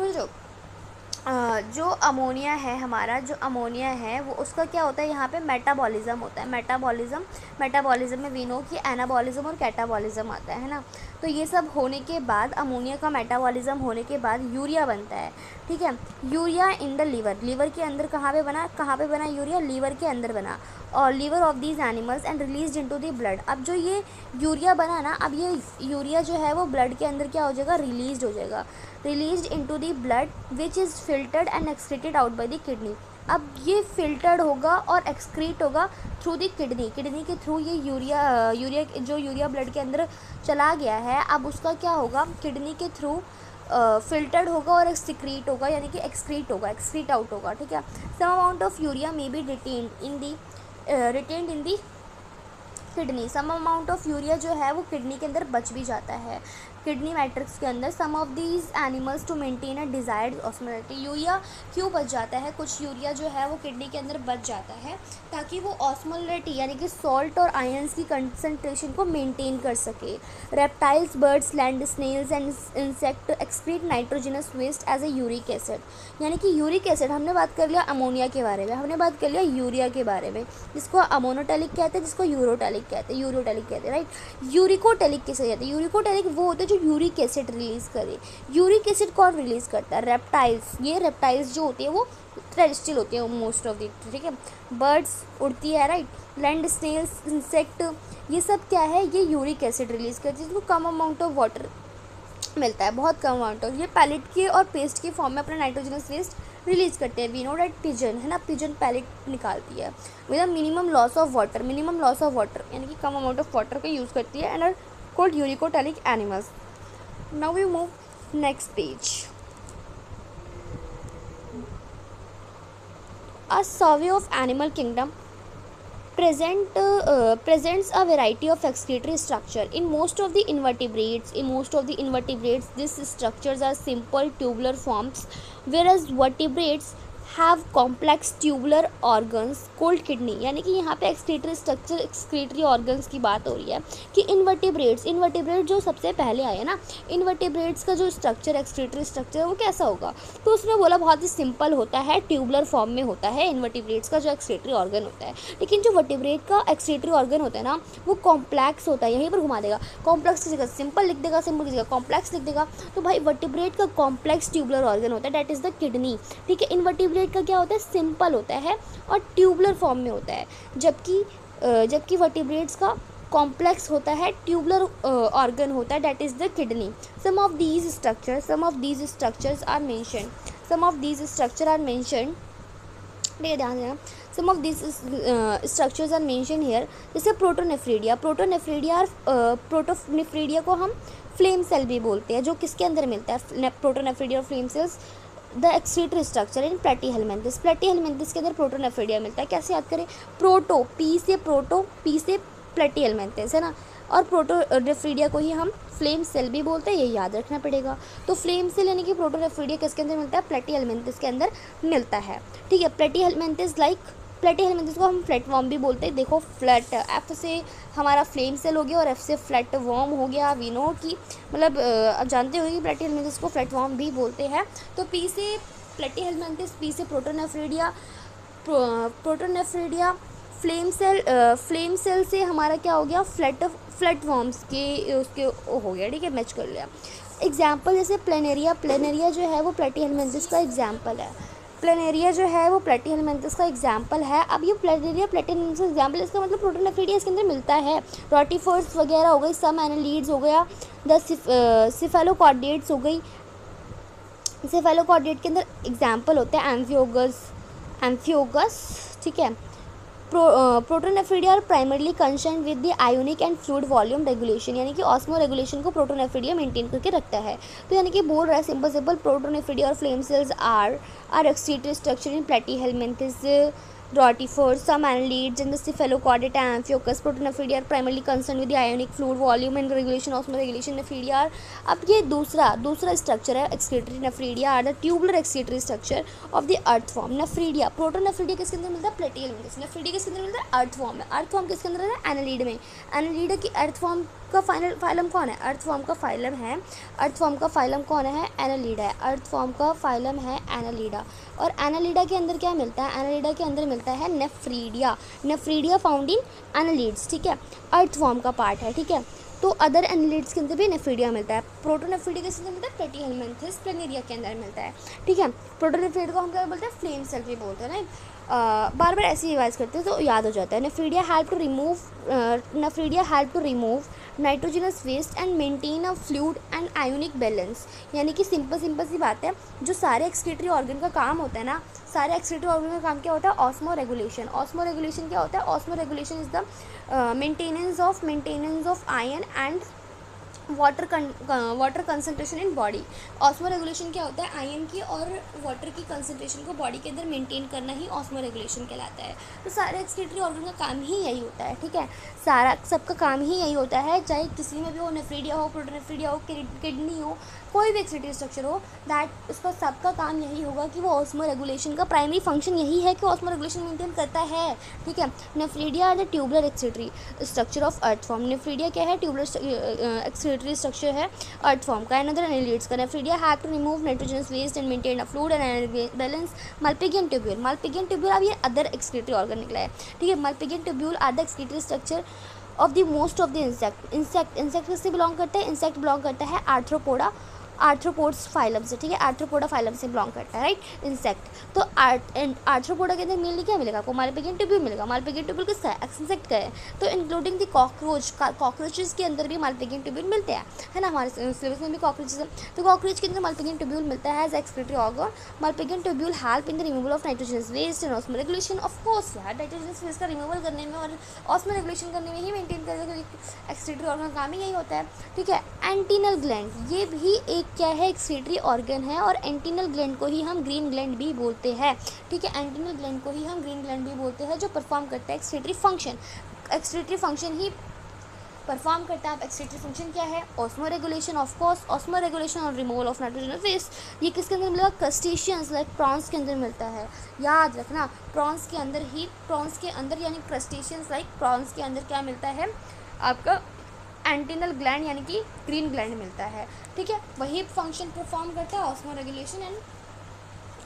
तो जो अमोनिया है हमारा, जो अमोनिया है वो उसका क्या होता है, यहाँ पे मेटाबॉलिज्म होता है। मेटाबॉलिज्म में वी नो कि एनाबॉलिज्म और कैटाबॉलिज्म आता है ना। तो ये सब होने के बाद, अमोनिया का मेटाबॉलिज्म होने के बाद यूरिया बनता है। ठीक है, यूरिया इन द लीवर के अंदर कहाँ पे बना यूरिया, लीवर के अंदर बना, और liver of these animals and release into the blood. अब जो ये यूरिया बना ना, अब ये यूरिया जो है वो ब्लड के अंदर क्या हो जाएगा, रिलीज हो जाएगा, release into the blood which is filtered and excreted out by the kidney. अब ये फिल्टर्ड होगा और एक्सक्रीट होगा थ्रू द किडनी के थ्रू। ये यूरिया ब्लड के अंदर चला गया है, अब उसका क्या होगा, किडनी के थ्रू फिल्टर्ड होगा और एक्सक्रीट होगा, यानी कि एक्सक्रीट आउट होगा। ठीक है, some amount of urea may be retained in the kidney. Some amount of urea जो है वो किडनी के अंदर बच भी जाता है, किडनी मैट्रिक्स के अंदर। Some of these animals to maintain a desired osmolality. Urea क्यों बच जाता है, कुछ यूरिया जो है वो किडनी के अंदर बच जाता है ताकि वो ऑस्मोलिटी यानी कि सॉल्ट और आयंस की कंसनट्रेशन को मेंटेन कर सके। Reptiles, birds, land snails and insect excrete nitrogenous waste as a uric acid. यानी कि यूरिक एसिड, हमने बात कर लिया अमोनिया के बारे में, हमने बात कर लिया यूरिया के बारे में, जिसको अमोनोटेलिक कहते हैं, जिसको यूरोटेलिक कहते हैं, राइट। यूरिकोटेलिक किसे कहते हैं, यूरिकोटेलिक वो होते हैं जो यूरिक एसिड रिलीज़ करे। यूरिक एसिड कौन रिलीज़ करता है, रेप्टाइल्स। ये रेप्टाइल्स जो होती है वो टेरेस्ट्रियल होती है मोस्ट ऑफ द, ठीक है। बर्ड्स उड़ती है, राइट। लैंड स्नेल्स, इंसेक्ट, ये सब क्या है, ये यूरिक एसिड रिलीज़ करती है, जिसको कम अमाउंट ऑफ वाटर मिलता है, बहुत कम अमाउंट ऑफ। ये पैलेट के और पेस्ट के फॉर्म में अपना नाइट्रोजनस वेस्ट रिलीज़ करते हैं। वी नो डैट पिजन है ना, पिजन पैलेट निकालती है with minimum loss of water, यानी कि कम अमाउंट ऑफ वाटर का यूज़ करती है, and are called uricotelic animals. Now we move next page. A survey of animal kingdom presents a variety of excretory structure. In most of the invertebrates, these structures are simple tubular forms, whereas vertebrates have complex tubular organs called kidney। यानी कि यहाँ पे excretory structure, excretory organs की बात हो रही है कि इनवर्टिब्रेट जो सबसे पहले आए ना, इनवर्टिब्रेट्स का जो स्ट्रक्चर, एक्सक्रीटरी स्ट्रक्चर, वो कैसा होगा, तो उसने बोला बहुत ही सिंपल होता है, ट्यूबुलर फॉर्म में होता है इनवर्टिब्रेट्स का जो एक्सक्रीटरी ऑर्गन होता है। लेकिन जो वर्टिब्रेट का एक्सक्रीटरी ऑर्गन होता है ना, वो कॉम्प्लेक्स होता है। यहीं पर घुमा देगा, कॉम्प्लेक्स की जगह सिंपल लिख देगा, सिंपल की जगह कॉम्प्लेक्स लिख देगा, तो भाई वर्टिब्रेट का कॉम्प्लेक्स ट्यूबुलर ऑर्गन होता है, दैट इज़ द किडनी। ठीक है, इनवर्टिब्रेट का क्या होता है, सिंपल होता है और ट्यूबुलर फॉर्म में होता है, जबकि वर्टिब्रेट्स का कॉम्प्लेक्स होता है, ट्यूबुलर ऑर्गन होता है, that is the kidney. Some of these structures are mentioned, ध्यान देना, some of this structures are mention here. जैसे प्रोटोनेफ्रीडिया को हम फ्लेम सेल भी बोलते हैं, जो किसके अंदर मिलता है, प्रोटोनेफ्रीडिया और flame cells. The excretory structure in platyhelminthes के अंदर प्रोटोनेफ्रीडिया मिलता है। कैसे याद करें, पी से प्लेटीहेलमिन्थस है ना, और प्रोटोनेफ्रीडिया को ही हम फ्लेम सेल भी बोलते हैं, ये याद रखना पड़ेगा। तो फ्लेम सेल यानी कि प्रोटोनेफ्रीडिया किसके अंदर मिलता है, प्लेटीहेलमिन्थस के अंदर मिलता है। ठीक है, प्लेटीहेलमिन्थस को हम फ्लैटवर्म भी बोलते हैं। देखो, फ्लैट एफ से हमारा फ्लेम सेल हो गया और एफ से फ्लैटवर्म हो गया। वी नो कि मतलब आप जानते हो कि प्लेटीहेलमिन्थस को फ्लैटवर्म भी बोलते हैं। तो पी से प्लेटीहेलमिन्थस, पी से प्रोटोनेफ्रीडिया, फ्लेम सेल से हमारा क्या हो गया, फ्लैटवर्म्स के उसके हो गया। ठीक है, मैच कर लिया। एग्जाम्पल जैसे प्लेनेरिया जो है वो प्लेटीहेलमिन्थस का एग्जाम्पल है। अब ये प्लेनेरिया प्लेटीहेलमिन्थस का एग्जाम्पल, इसका मतलब प्रोटोनेफ्रीडिया इसके अंदर मिलता है। रोटिफर्स वगैरह हो गई, सम एनालीड्स हो गया, द सिफेलोकॉर्डेट्स हो गई। सिफेलोकॉर्डेट के अंदर एग्जाम्पल होते हैं एम्फियोगस। ठीक है, protonephridia are primarily concern with the ionic and fluid volume regulation, यानी कि ऑस्मो रेगुलेशन को प्रोटोनेफ्रीडिया मेंटेन करके रखता है। तो यानी कि बोल रहा है सिंपल प्रोटोनेफ्रीडिया और flame cells are excretory structure in platyhelminthes, rotifers, some annelids, and the cephalochordate and amphiochus. Protonephridia are primarily concerned with the ionic fluid volume and regulation, osmoregulation. Nephridia are, अब ये दूसरा structure है excretory nephridia, are the tubular excretory structure of the earthworm. Nephridia, protonephridia किसके अंदर मिलता है, प्लेटीहेलमिन्थस। Nephridia किसके अंदर मिलता है, अर्थ फॉर्म में। अर्थ फॉर्म किसके अंदर है, एनालीड में। एनालीड की अर्थ फॉर्म का फाइलम कौन है? अर्थवर्म का फाइलम है, अर्थवर्म का फाइलम कौन है? एनालिडा है। अर्थवर्म का फाइलम है एनालिडा। और एनालिडा के अंदर क्या मिलता है? एनालिडा के अंदर मिलता है nephridia. Nephridia found in annelids, ठीक है, अर्थवर्म का पार्ट है, ठीक है। तो अदर एनालिड्स के अंदर भी नेफ्रीडिया मिलता है। प्रोटोनेफ्रीडिया किस अंदर मिलता है? प्लेटीहेलमिन्थेस प्लेनेरिया के अंदर मिलता है, ठीक है। प्रोटोनेफ्रीडिया को हम क्या बोलते हैं? फ्लेम सेल भी बोलते हैं ना। बार बार ऐसे रिवाइज करते हैं तो याद हो जाता है। Nephridia help to remove nitrogenous waste and maintain a fluid and ionic balance. यानी कि सिंपल सी बात है, जो सारे एक्सक्रीटरी ऑर्गन का काम होता है ना, सारे एक्सक्रीटरी ऑर्गन का काम क्या होता है? Osmo regulation. ऑस्मो रेगुलेशन क्या होता है? Osmo regulation is the maintenance of ion and water concentration in body. Osmo regulation क्या होता है? आयन की और वाटर की कंसनट्रेशन को बॉडी के अंदर मेंटेन करना ही ऑस्मो रेगुलेशन कहलाता है। तो सारे एक्सक्रीटरी ऑर्गन का काम ही यही होता है, ठीक है। सारा सबका काम ही यही होता है, चाहे किसी में भी हो, नेफ्रीडिया हो, प्रोटोनेफ्रीडिया हो, किडनी हो, कोई भी एक्सक्रीटरी स्ट्रक्चर हो, दैट उसका सबका काम यही होगा कि वो ऑस्मो रेगुलेशन का प्राइमरी फंक्शन यही है कि ऑस्मो रेगुलेशन मेंटेन करता है, ठीक है। Nephridia are the tubular excretory structure of earthworm. Nephridia क्या है? ट्यूबुलर एक्सक्रीटरी स्ट्रक्चर है अर्थवर्म का। अनदर एनालिड्स का nephridia have to remove nitrogenous waste and maintain a fluid and energy balance. Malpighian tubule, Malpighian tubule अब ये other excretory organ निकला है, ठीक है। Malpighian tubule are the excretory structure of the most of the insect किससे belong करता है? Insect belong करता है आर्थ्रोपोडा, आर्थ्रोपोड्स फाइलम से, ठीक है। आर्थ्रोपोडा फाइलम से बिलोंग करता है, राइट, इंसेक्ट। तो आर्थ्रोपोडा के अंदर मेनली क्या मिलेगा? आपको मल्पीगियन ट्यूब्यूल मिलेगा। मल्पीगियन ट्यूब्यूल किसका है? इंसेक्ट का है। तो इंक्लूडिंग द कॉकरोचेस के अंदर भी मल्पीगियन ट्यूब्यूल मिलते हैं, है ना। हमारे सिलेबस में भी कॉकरोचेस है, तो कॉकरोच के अंदर मल्पीगियन ट्यूब्यूल मिलता है as excretory organ. Malpighian tubule help in the removal of nitrogenous waste and osmo regulation. Of course यार, नाइट्रोजनस वेस्ट का रिमूवल करने में और ऑस्मो रेगुलेशन करने में ही मेंटेन करने का एक्सक्रीटरी ऑर्गन का काम ही यही होता है, ठीक है। एंटीनल ग्लैंड, ये भी एक क्या है? एक्सक्रीटरी ऑर्गन है, और एंटीनल ग्लैंड को ही हम ग्रीन ग्लैंड भी बोलते हैं, ठीक है। एंटीनल ग्लैंड को ही हम ग्रीन ग्लैंड भी बोलते हैं, जो परफॉर्म करता है एक्सक्रीटरी फंक्शन। एक्सक्रीटरी फंक्शन ही परफॉर्म करता है। अब एक्सक्रीटरी फंक्शन क्या है? Osmo regulation, of course, osmo regulation और रिमूवल ऑफ नाइट्रोजनस वेस्ट। ये किसके अंदर मिलेगा? क्रस्टेशियंस लाइक प्रॉन्स के अंदर मिलता है, याद रखना। प्रॉन्स के अंदर यानी क्रस्टेशियंस लाइक प्रॉन्स के अंदर क्या मिलता है? आपका एंटीनल ग्लैंड यानी कि ग्रीन ग्लैंड मिलता है, ठीक है। वही फंक्शन परफॉर्म करता है, osmoregulation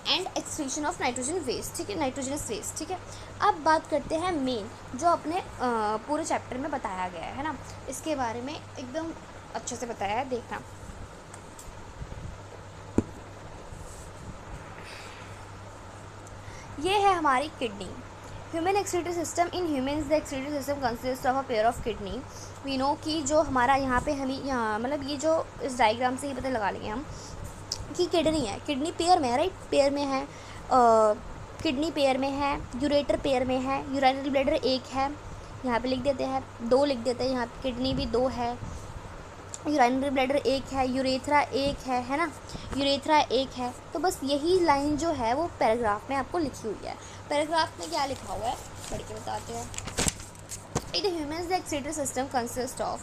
and excretion of nitrogen waste, ठीक है, नाइट्रोजनस वेस्ट, ठीक है। अब बात करते हैं मेन, जो अपने पूरे चैप्टर में बताया गया है ना, इसके बारे में एकदम अच्छे से बताया है, देखना। ये है हमारी kidney. Human excretory system. In humans the excretory system consist of a pair of kidney. We know कि जो हमारा यहाँ पे हमें यहाँ मतलब ये जो इस डायग्राम से ही पता लगा लेंगे हम कि किडनी है, किडनी पेयर में है, राइट, पेयर में है, किडनी पेयर में है, यूरेटर पेयर में है, यूराइनल ब्लैडर एक है, यहाँ पे लिख देते हैं, दो लिख देते हैं, यहाँ पे किडनी भी दो है, यूराइनरी ब्लैडर एक है, यूरेथ्रा एक है ना, यूरेथ्रा एक है। तो बस यही लाइन जो है वो पैराग्राफ में आपको लिखी हुई है। पैराग्राफ में क्या लिखा हुआ है पढ़ के बताते हैं। In humans, the excretory system consists of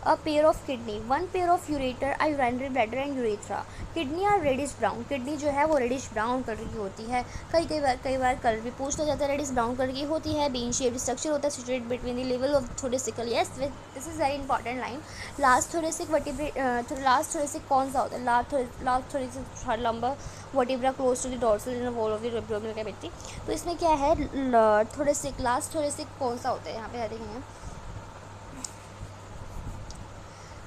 a pair of kidney, one pair of ureter, a urinary bladder and urethra. Kidney are reddish brown. Kidney जो है वो reddish brown कलर की होती है। कई बार कलर भी पूछा जाता है। reddish brown कलर की होती है। bean shaped structure होता है situated between the level of thoracical. Yes, this is very important line. Last thoracic कौन सा होता है? last thoracic third lumbar vertebra close to the dorsal inner wall of the abdominal cavity. तो इसमें क्या है? थोरेसिक, लास्ट थोरेसिक कौन सा होता है? यहाँ पे देखेंगे,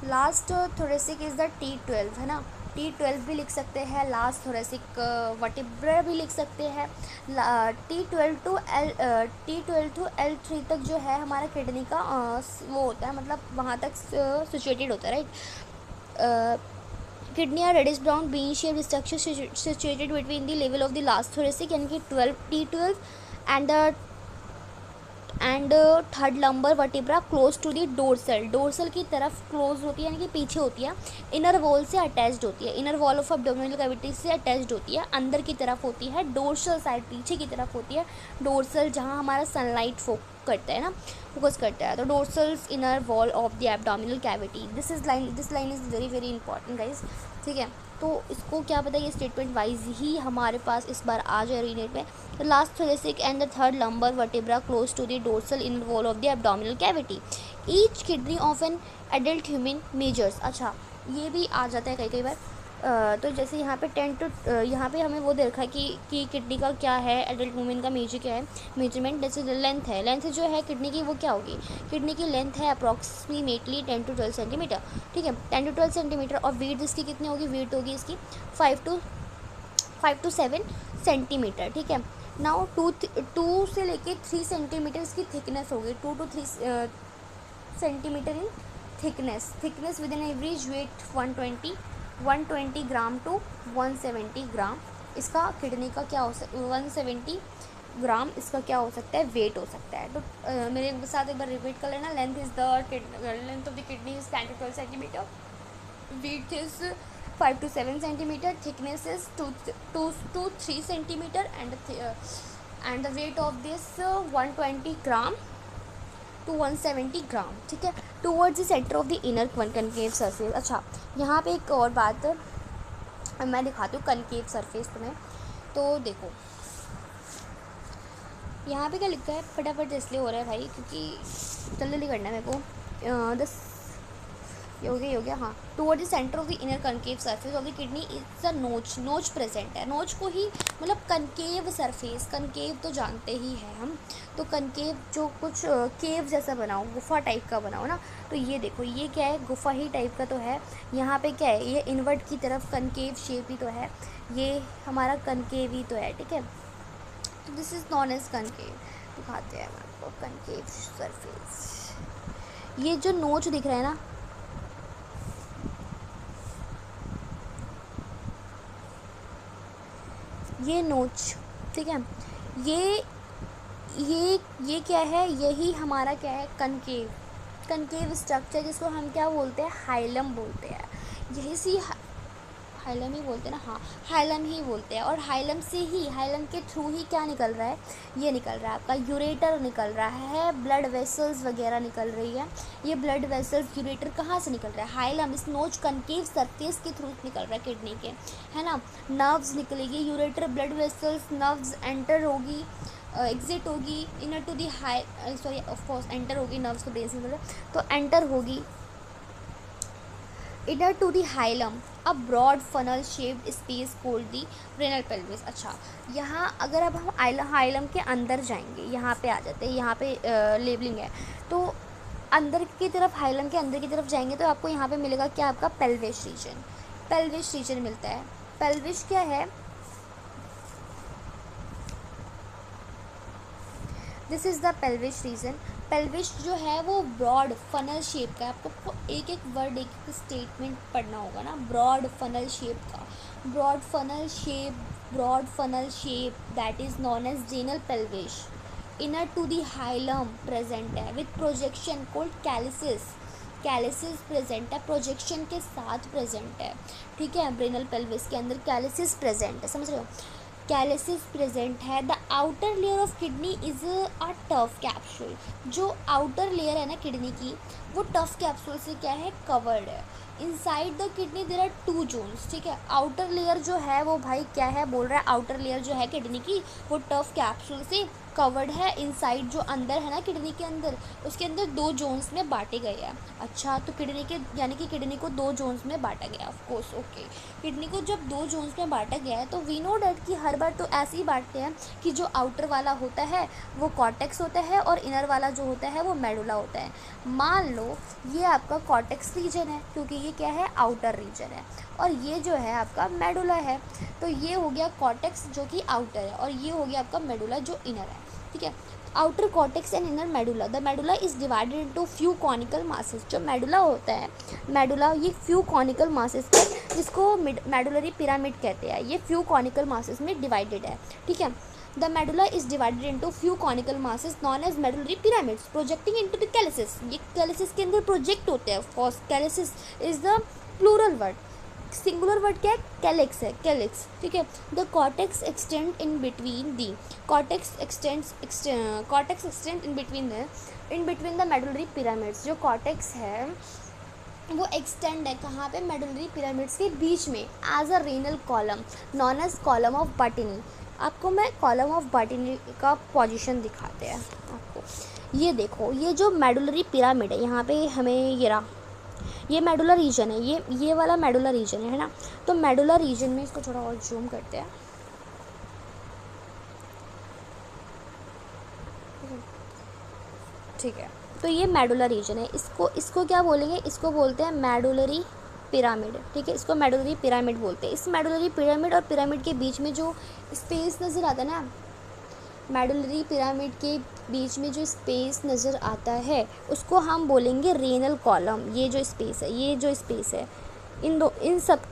last thoracic is the T12, है ना, T12 भी लिख सकते हैं, लास्ट थोरेसिक वर्टिब्रा भी लिख सकते हैं। T12 to L3 तक जो है हमारा किडनी का वो होता है, मतलब वहाँ तक सिचुएटेड होता है, right. Kidney are reddish brown bean shaped structure situated between the level of the last thoracic यानी कि T12 and third lumbar vertebra close to the dorsal की तरफ क्लोज होती है, यानी कि पीछे होती है, इनर वॉल से अटैच्ड होती है, inner wall of abdominal cavity से अटैच्ड होती है, अंदर की तरफ होती है, डोर्सल साइड पीछे की तरफ होती है, डोर्सल जहाँ हमारा सनलाइट करता है ना, फोकस करता है। तो dorsals inner wall of the abdominal cavity, this line is very very important guys, ठीक है। तो इसको क्या पता है, ये स्टेटमेंट वाइज ही हमारे पास इस बार आ जाए रीनेट में। The last thoracic and the third lumbar vertebra close to the dorsal inner wall of the abdominal cavity, each kidney of an adult human measures. अच्छा, ये भी आ जाता है कई कई बार। तो जैसे यहाँ पे 10 टू यहाँ पे हमें वो दे रखा है कि किडनी का क्या है, एडल्ट वुमेन का मेजर क्या है, मेजरमेंट। जैसे लेंथ है, लेंथ जो है किडनी की वो क्या होगी, किडनी की लेंथ है अप्रॉक्सीमेटली 10 टू 12 सेंटीमीटर, ठीक है, 10 टू 12 सेंटीमीटर। और वेट इसकी कितनी होगी, वेट होगी इसकी 5 टू 7 सेंटीमीटर, ठीक है। नाउ 2 से लेके 3 सेंटीमीटर इसकी थिकनेस होगी, 2 to 3 centimetre in thickness with an average weight 120 gram to 170 gram. इसका किडनी का क्या हो सकता है, 170 ग्राम इसका क्या हो सकता है, वेट हो सकता है। तो मेरे साथ एक बार रिपीट कर लेना। Length of the kidney is 10 to 12 centimetre, weight is 5 to 7 centimetre, thickness is 2 to 3 centimetre and the weight of this 120 gram to 170 gram, ठीक है। Towards the centre of the inner concave surface. अच्छा, यहाँ पे एक और बात मैं दिखाती हूँ कनकेव सरफेस तुम्हें। तो देखो यहाँ पे क्या लिखा है, फटाफट इसलिए हो रहा है भाई क्योंकि जल्दी करना है मेरे को। ये हो गया हाँ। Toward the centre of the inner concave surface of the kidney is a नोच प्रेजेंट है। नोच को ही मतलब कनकेव सरफेस, कनकेव तो जानते ही हैं हम, तो कनकेव जो कुछ केव जैसा बनाओ, गुफा टाइप का बनाओ ना, तो ये देखो ये क्या है, गुफा ही टाइप का तो है। यहाँ पे क्या है, ये इनवर्ट की तरफ कनकेव शेप ही तो है, ये हमारा कनकेव ही तो है, ठीक है। तो this is known as concave. दिखाते हैं आपको कनकेव सरफेस। ये जो नोच दिख रहा है ना, ये नोच, ठीक है, ये क्या है, यही हमारा क्या है, कनकेव स्ट्रक्चर, जिसको हम क्या बोलते हैं, हाइलम बोलते हैं। यही सी हाइलम ही बोलते हैं ना, हाँ हाइलम ही बोलते हैं। और हाइलम से ही, हाइलम के थ्रू ही क्या निकल रहा है, ये निकल रहा है आपका यूरेटर निकल रहा है, ब्लड वेसल्स वगैरह निकल रही है। ये ब्लड वेसल्स यूरेटर कहाँ से निकल रहा है, हाइलम, इस नोच कनकेव सरफेस के थ्रू निकल रहा है किडनी के, है ना। नर्व्स निकलेगी, ureter, blood vessels, nerves enter होगी, एग्जिट होगी, inner to the sorry of course enter होगी, नर्व्स को ब्रेन से निकल रहा है, तो एंटर होगी inner to the hilum, a broad funnel shaped space called the renal pelvis. अच्छा, यहाँ अगर अब हम हाइलम के अंदर जाएंगे, यहाँ पे आ जाते हैं, यहाँ पे लेबलिंग है, तो अंदर की तरफ, हाइलम के अंदर की तरफ जाएंगे तो आपको यहाँ पे मिलेगा क्या, आपका पेल्विस रीजन मिलता है। पेल्विस क्या है, this is the pelvis region. Pelvis जो है वो ब्रॉड फनल शेप का है। आपको एक एक वर्ड, एक एक स्टेटमेंट पढ़ना होगा ना, ब्रॉड फनल शेप का, broad funnel shape that is known as renal pelvis, inner to the hilum present है with projection called calyces present है, प्रोजेक्शन के साथ प्रेजेंट है, ठीक है। ब्रेनल पेल्विस के अंदर कैलिसिस प्रेजेंट है, समझ रहे हो, कैलिसिस प्रेजेंट है। The outer layer of kidney is a tough capsule, जो आउटर लेयर है ना किडनी की, वो टफ कैप्सूल से क्या है, कवर्ड है। Inside the kidney there are 2 zones, ठीक है। आउटर लेयर जो है वो भाई क्या है, बोल रहा है आउटर लेयर जो है किडनी की वो टफ कैप्सूल से कवर्ड है। इनसाइड जो अंदर है ना किडनी के अंदर, उसके अंदर 2 जोन्स में बांटे गए हैं। अच्छा, तो किडनी के यानी कि किडनी को 2 जोन्स में बांटा गया, ऑफ कोर्स ओके। किडनी को जब 2 जोन्स में बांटा गया है तो वी नो डैट कि हर बार तो ऐसे ही बांटते हैं कि जो आउटर वाला होता है वो कॉर्टेक्स होता है और इनर वाला जो होता है वो मेडुला होता है। मान लो ये आपका कॉर्टेक्स रीजन है क्योंकि ये क्या है, आउटर रीजन है, और ये जो है आपका मेडुला है। तो ये हो गया कॉर्टेक्स जो कि आउटर है, और ये हो गया आपका मेडुला जो इनर है, ठीक है। Outer cortex and inner medulla, the medulla is divided into few conical masses. जो मेडुला होता है, मेडुला ये फ्यू कॉनिकल मासेस है, जिसको मेडुलरी पिरामिड कहते हैं। ये फ्यू कॉनिकल मासेस में डिवाइडेड है, ठीक है। The medulla is divided into few conical masses known as medullary pyramids projecting into the calyces. ये कैलिसिस के अंदर प्रोजेक्ट होते हैं, of course calyces is the plural word, singular word क्या है, कैलिक्स है, कैलिक्स, ठीक है। The cortex extend in between the, cortex extend in between the medullary pyramids. जो कॉर्टेक्स है वो एक्सटेंड है कहाँ पे, मेडुलरी पिरामिड्स के बीच में, as a renal column known as column of Bertini. आपको मैं कॉलम ऑफ बर्टिनी का पोजीशन दिखाते हैं आपको। ये देखो, ये जो मेडुलरी पिरामिड है यहाँ पे हमें ये रहा, ये मेडुलर रीजन है, ये वाला मेडुलर रीजन है ना। तो मेडुलर रीजन में इसको थोड़ा और जूम करते हैं, ठीक है। तो ये मेडुलर रीजन है, इसको क्या बोलेंगे, इसको बोलते हैं मेडुलरी पिरामिड, ठीक है। इसको मेडुलरी पिरामिड बोलते हैं। इस मेडुलरी पिरामिड और पिरामिड के बीच में जो स्पेस नज़र आता है ना, मेडुलरी पिरामिड के बीच में जो स्पेस नज़र आता है उसको हम बोलेंगे रेनल कॉलम। ये जो स्पेस है इन सब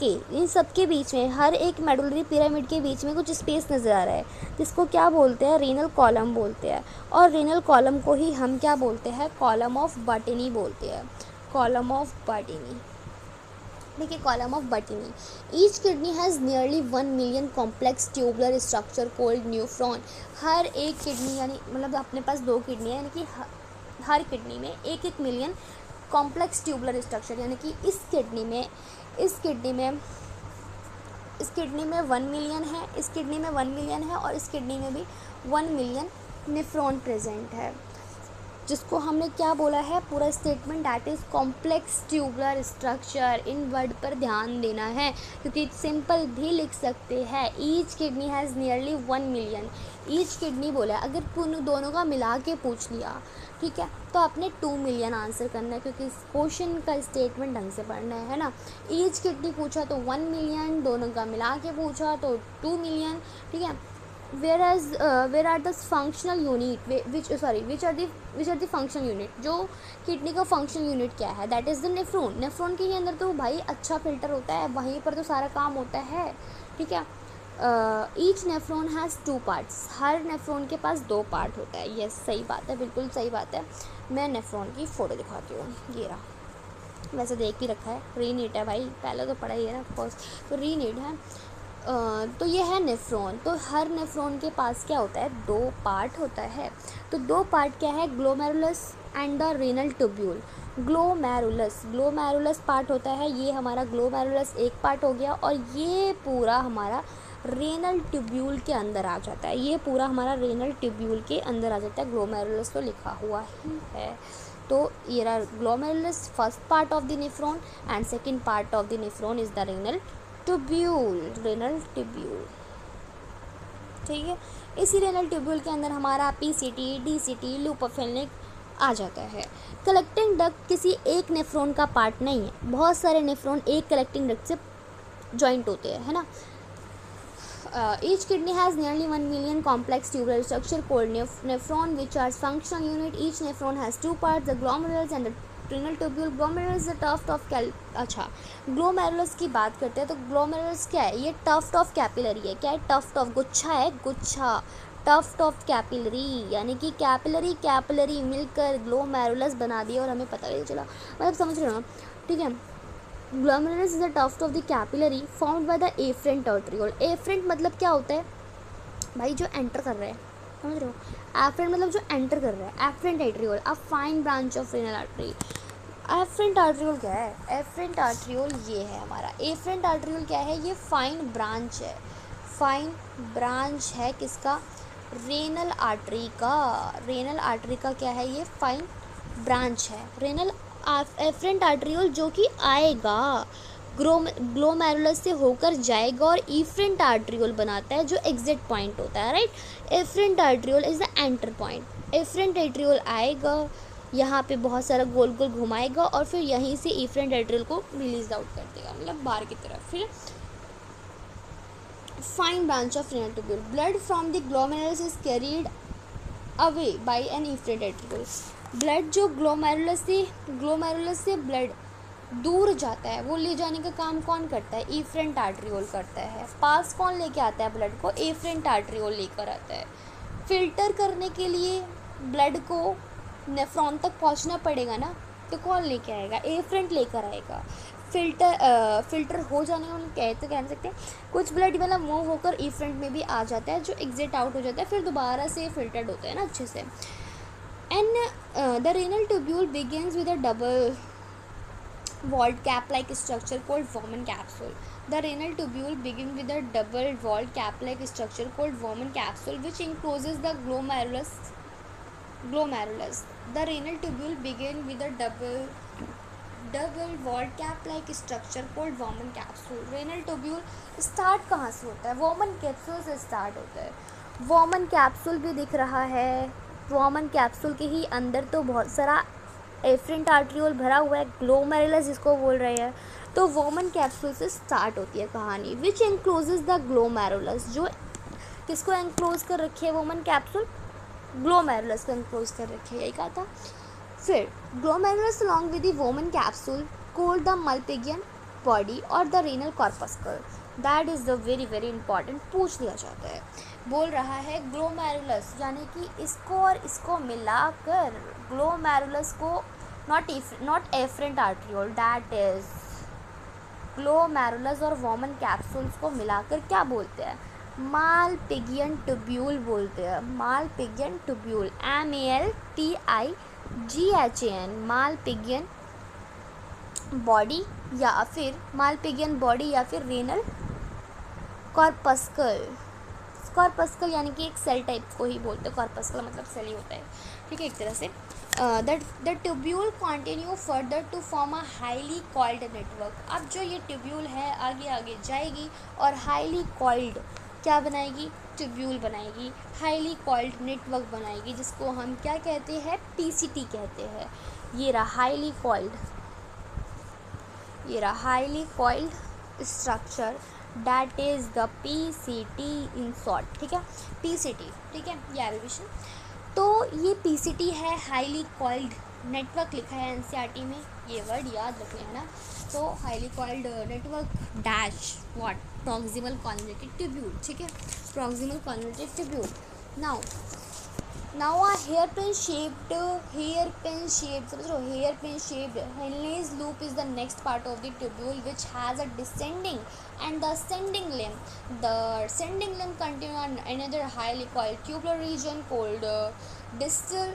के बीच में, हर एक मेडुलरी पिरामिड के बीच में कुछ स्पेस नज़र आ रहा है, जिसको क्या बोलते हैं, रेनल कॉलम बोलते हैं। और रेनल कॉलम को ही हम क्या बोलते हैं, कॉलम ऑफ बर्टिनी बोलते हैं, कॉलम ऑफ बर्टिनी, देखिए, column of Bertini. Each kidney has nearly 1 million complex tubular structure called nephron. हर एक किडनी यानी मतलब अपने पास 2 किडनी है, यानी कि हर किडनी में 1 मिलियन कॉम्प्लेक्स ट्यूबुलर स्ट्रक्चर, यानी कि इस किडनी में 1 मिलियन है, इस किडनी में 1 मिलियन है, और इस किडनी में भी 1 मिलियन नेफ्रॉन प्रेजेंट है, जिसको हमने क्या बोला है, पूरा statement that is complex tubular structure. In word पर ध्यान देना है क्योंकि सिंपल भी लिख सकते हैं। Each kidney has nearly 1 million, each kidney बोला, अगर दोनों का मिला के पूछ लिया, ठीक है, तो आपने 2 मिलियन आंसर करना है, क्योंकि इस क्वेश्चन का स्टेटमेंट ढंग से पढ़ना है ना। ईच किडनी पूछा तो 1 मिलियन, दोनों का मिला के पूछा तो 2 मिलियन, ठीक है। where are the functional unit which are the functional unit, जो किडनी का फंक्शनल यूनिट क्या है, that is the nephron. Nephron के ही अंदर तो भाई अच्छा फिल्टर होता है, वहीं पर तो सारा काम होता है, ठीक है। Each nephron has 2 parts, her nephron के पास 2 पार्ट होता है। यस, सही बात है, बिल्कुल सही बात है। मैं नेफ्रॉन की फ़ोटो दिखाती हूँ, ये रहा, वैसे देख भी रखा है, रीनीड है भाई, पहले तो पढ़ा ही है ना ऑफकोर्स, तो रीनीड है। तो ये है नेफ्रॉन। तो हर नेफ्रॉन के पास क्या होता है, 2 पार्ट होता है। तो 2 पार्ट क्या है, glomerulus and the renal tubule. Glomerulus part होता है, ये हमारा ग्लोमेरुलस एक पार्ट हो गया, और ये पूरा हमारा रेनल ट्यूब्यूल के अंदर आ जाता है, ये पूरा हमारा रेनल ट्यूब्यूल के अंदर आ जाता है। ग्लोमेरुलस तो लिखा हुआ ही है। तो ये रहा glomerulus, first part of the nephron, and second part of the nephron is the renal tubule, ठीक है। इसी रेनल ट्यूब्यूल के अंदर हमारा PCT, DCT, लूप ऑफ हेलनिक आ जाता है। कलेक्टिंग डक्ट किसी एक नेफ्रॉन का पार्ट नहीं है, बहुत सारे नेफ्रॉन एक कलेक्टिंग डक्ट से जॉइंट होते हैं, है ना। Each kidney has nearly 1 million complex tubular structure called nephron, which are functional unit. Each nephron has 2 parts, the glomerulus and the renal tubule. Glomerulus is the tuft of अच्छा, glomerulus की बात करते हैं तो ग्लोमेरुलस क्या है, ये tuft of capillary है। क्या है, टफ्ट ऑफ, गुच्छा है, गुच्छा, टफ्ट ऑफ कैपिलरी, यानी कि कैपिलरी मिलकर ग्लोमेरुलस बना दिया और हमें पता नहीं चला, मतलब समझ रहे हो ना, ठीक है। Glomerulus is the tuft of the capillary found by the afferent arteriole. Afferent मतलब क्या होता है भाई, जो एंटर कर रहा है, समझ रहे हो। एफरेंट मतलब जो एंटर कर रहा है, afferent arteriole, a fine branch of renal artery. Afferent arteriole क्या है, एफरेंट आर्टरियोल ये है हमारा। एफरेंट आर्टरियोल क्या है, ये फाइन ब्रांच है, फाइन ब्रांच है किसका, रेनल आर्टरी का। रेनल आर्टरी का क्या है, ये फाइन ब्रांच है, रेनल एफरेंट आर्टरियोल, जो कि आएगा ग्लोमेरुलस से होकर जाएगा और इफरेंट आर्टरियोल बनाता है, जो एग्जिट पॉइंट होता है, right. Afferent arteriole is the enter point. Afferent arteriole आएगा, यहाँ पे बहुत सारा गोल गोल घुमाएगा और फिर यहीं से इफरेंट आर्टरियोल को रिलीज आउट कर देगा, मतलब बाहर की तरफ। फिर fine branch of renal tubule, blood from the glomerulus is carried away by an efferent arteriole. Blood जो ग्लोमेरुलस से ब्लड दूर जाता है, वो ले जाने का काम कौन करता है, इफरेंट आर्टरियोल करता है। पास कौन लेके आता है ब्लड को, एफरेंट आर्टरियोल लेकर आता है। फिल्टर करने के लिए ब्लड को नेफ्रॉन तक पहुंचना पड़ेगा ना, तो कौन लेके आएगा, एफरेंट लेकर आएगा। फिल्टर हो जाने को कह सकते हैं। कुछ ब्लड मतलब मूव होकर इफेंट में भी आ जाता है, जो एग्जिट आउट हो जाता है, फिर दोबारा से फिल्टर्ड होता है ना अच्छे से। And the renal tubule begins with a double walled cap-like structure called Bowman capsule. The renal tubule begins with a double-walled cap-like structure called Bowman capsule, which encloses the glomerulus. The renal tubule begins with a double-walled cap-like structure called Bowman capsule. Renal tubule start कहाँ से होता है? Bowman capsule से start होता है। Bowman capsule भी दिख रहा है। Bowman capsule के ही अंदर तो बहुत सारा एफरेंट आर्ट्रियोल भरा हुआ है, ग्लोमेरुलस जिसको बोल रहे हैं। तो वोमन कैप्सूल से स्टार्ट होती है कहानी। विच एनक्लोजेस द ग्लोमेरुलस, जो किसको एनक्लोज कर रखी है वोमन कैप्सूल? ग्लोमेरुलस को एनक्लोज कर रखी है, यही कहा था। फिर glomerulus along with the Bowman capsule called the Malpighian body और the renal corpuscle. That is the very very important, पूछ लिया जाता है। बोल रहा है ग्लोमेरुलस यानी कि इसको और इसको मिलाकर ग्लोमेरुलस को not afferent arteriole, that is glomerulus और वोमन कैप्सूल्स को मिलाकर क्या बोलते हैं? मालपिगियन ट्यूब्यूल बोलते हैं। Malpighian tubule, MALPIGHAN, Malpighian body या फिर मालपिगियन बॉडी या फिर रेनल कॉर्पस्कल। कॉर्पस्कल यानी कि एक सेल टाइप को ही बोलते हैं, कॉर्पस्कल मतलब सेल ही होता है, ठीक है, एक तरह से। The tubule continue further to form a highly coiled network. अब जो ये ट्यूब्यूल है आगे आगे जाएगी और हाईली कॉइल्ड क्या बनाएगी? ट्यूब्यूल बनाएगी, हाईली कॉइल्ड नेटवर्क बनाएगी, जिसको हम क्या कहते हैं? PCT कहते हैं। ये रहा highly coiled structure, that is the PCT in short, ठीक है, PCT, ठीक है, ये एब्रिविएशन। तो ये PCT है, हाईली कॉइल्ड नेटवर्क लिखा है NCERT में, ये वर्ड याद रखना है ना। तो highly coiled network dash what? Proximal convoluted tubule, ठीक है, proximal convoluted tubule. Now a hairpin shaped समझ लो, hairpin shaped Henle's loop is the next part of the tubule, which has a descending and the ascending limb. The ascending limb continue on another highly coiled tubular region called distal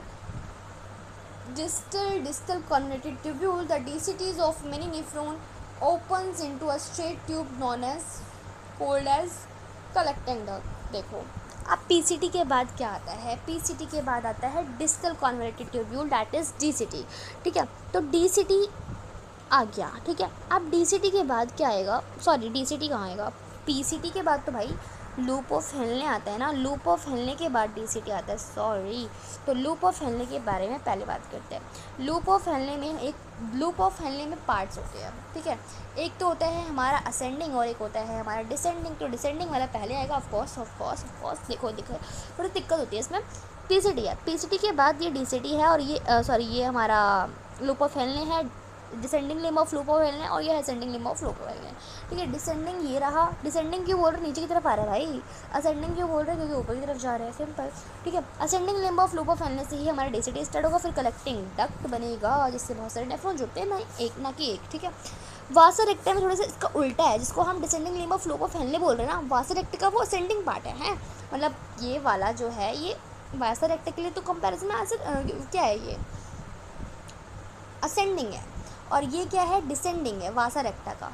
convoluted tubule. The DCTs of many nephron opens into a straight tube known as called as collecting duct. देखो अब PCT के बाद क्या आता है? PCT के बाद आता है distal convoluted tubule, that is DCT, ठीक है। तो DCT आ गया, ठीक है। अब DCT के बाद क्या आएगा? सॉरी, DCT कहाँ आएगा? PCT के बाद तो भाई लूप ऑफ हेनले आता है ना, लूप ऑफ हेनले के बाद DCT आता है, सॉरी। तो लूप ऑफ हेनले के बारे में पहले बात करते हैं। लूप ऑफ हेनले में पार्ट्स होते हैं, ठीक है। एक तो होता है हमारा असेंडिंग और एक होता है हमारा डिसेंडिंग। तो डिसेंडिंग वाला पहले आएगा, ऑफ कोर्स। देखो थोड़ी दिक्कत होती है इसमें। PCT है, PCT के बाद ये DCT है और ये हमारा लूप ऑफ हेनले है, descending limb of loop of Henley, और ये ascending limb of loop of Henley, ठीक है। डिसेंडिंग ये रहा, डिसेंडिंग क्यों बोल रहे? नीचे की तरफ आ रहा है भाई। असेंडिंग क्यों बोल रहे हैं? क्योंकि ऊपर की तरफ जा रहे हैं, सिंपल, ठीक है। Ascending limb of loop of Henley से ही हमारा DCT स्टार्ट होगा, फिर कलेक्टिंग डक्ट बनेगा जिससे बहुत सारे नेफ्रॉन जुड़ते हैं, ना कि एक, ठीक है। वासा रेक्टा में थोड़ा सा इसका उल्टा है, जिसको हम descending limb of loop of Henley बोल रहे हैं ना, वासा रेक्टा का वो असेंडिंग पार्ट है, मतलब ये वाला जो है ये वासा रेक्टा के लिए तो कंपैरिजन में क्या है, ये असेंडिंग है और ये क्या है? डिसेंडिंग है वासा रेक्टा का।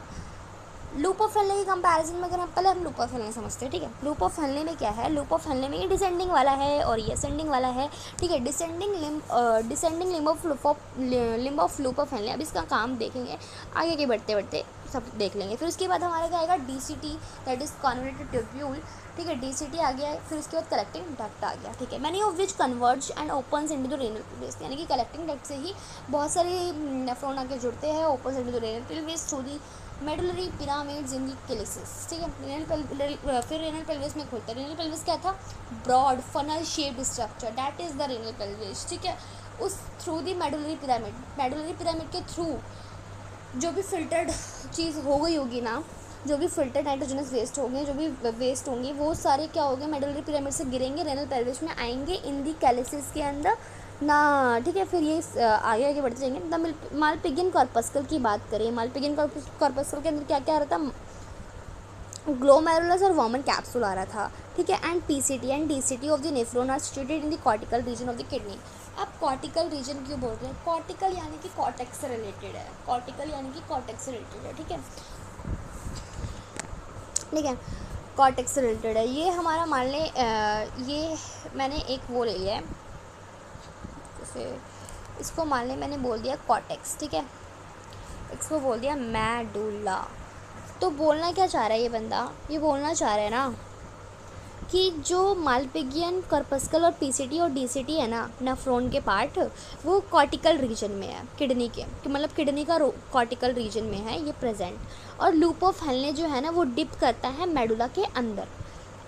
लूप ऑफ हेनले के कंपैरिजन में अगर हम लूप ऑफ हेनले समझते हैं, ठीक है। लूप ऑफ हेनले में क्या है? लूप ऑफ हेनले में ये डिसेंडिंग वाला है और ये असेंडिंग वाला है, ठीक है। Descending limb of loop of Henley, अब इसका काम देखेंगे आगे के बढ़ते सब देख लेंगे। फिर उसके बाद हमारा क्या आएगा? DCT, that is convoluted tubule, ठीक है। DCT आ गया, फिर उसके बाद कलेक्टिंग डक्ट आ गया, ठीक है। Many of which converge and opens into the renal pelvis, यानी कि कलेक्टिंग डक्ट से ही बहुत सारे नेफ्रॉन आके जुड़ते हैं, opens into the renal pelvis through the medullary pyramids in the calyces, ठीक है। फिर रेनल पेल्विस में खुलता है। रेनल पेल्विस क्या था? Broad funnel shaped structure, that is the renal pelvis, ठीक है। उस थ्रू दी मेडुलरी पिरामिड के थ्रू जो भी फिल्टर्ड चीज़ हो गई होगी ना, जो भी फिल्टर्ड नाइट्रोजनस वेस्ट होंगे, जो भी वेस्ट होंगे, वो सारे क्या होंगे? मेडुलरी पिरामिड से गिरेंगे, रेनल पेल्विस में आएंगे, इन दी कैलिसेस के अंदर ना, ठीक है। फिर ये आगे आगे बढ़ते जाएंगे। द मालपिगियन कॉर्पस्कल की बात करें, मालपिगियन कॉर्पस्कल के अंदर क्या क्या आ रहा था, ग्लोमेरुलस और वॉर्मन कैप्सूल आ रहा था, ठीक है। And PCT and DCT of the nephron are situated in the cortical region of the kidney. अब कॉर्टिकल रीजन क्यों बोल रहे हैं? कॉर्टिकल यानी कि कॉर्टेक्स से रिलेटेड है, कॉर्टिकल यानी कि कॉर्टेक्स से रिलेटेड है, ठीक है, ठीक है, कॉर्टेक्स से रिलेटेड है। ये हमारा मान लें, ये मैंने एक वो ले लिया है, जैसे इसको मान लें मैंने बोल दिया कॉर्टेक्स, ठीक है, इसको बोल दिया मेडुला। तो बोलना क्या चाह रहा है ये बंदा? ये बोलना चाह रहा है ना कि जो मालपिगियन कॉर्पस्कल और पीसीटी और डीसीटी है ना, नेफ्रॉन के पार्ट, वो कॉर्टिकल रीजन में है, किडनी के, कि मतलब किडनी का कॉर्टिकल रीजन में है ये प्रेजेंट। और लूप ऑफ हेनले जो है ना वो डिप करता है मेडुला के अंदर।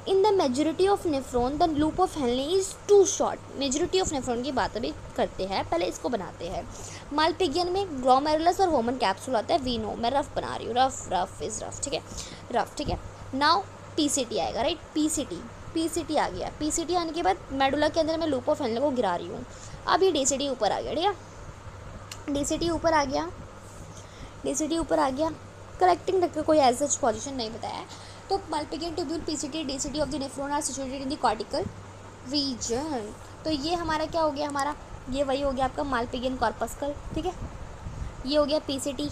In the majority of nephron the loop of Henle is too short. Majority of nephron की बात अभी करते हैं, पहले इसको बनाते हैं। मालपिगियन में ग्लोमेरुलस और वॉर्मन कैप्सूल आता है, वी नो, मैं रफ बना रही हूँ, रफ इज़ रफ, ठीक है, रफ, ठीक है। नाउ पीसीटी आएगा, राइट, पीसीटी आ गया। पीसीटी आने के बाद मेडुला के अंदर मैं लूप ऑफ हेनले को गिरा रही हूँ। अब ये डीसीटी ऊपर आ गया, ठीक है, डीसीटी ऊपर आ गया, डीसीटी ऊपर आ गया, करेक्टिंग रखकर कोई एज सच पोजीशन नहीं बताया। तो Malpighian tubule PCT DCT of the nephron are situated in the cortical region. तो ये हमारा क्या हो गया, हमारा ये वही हो गया आपका मालपिगियन कॉर्पस्कल, ठीक है, ये हो गया पीसीटी,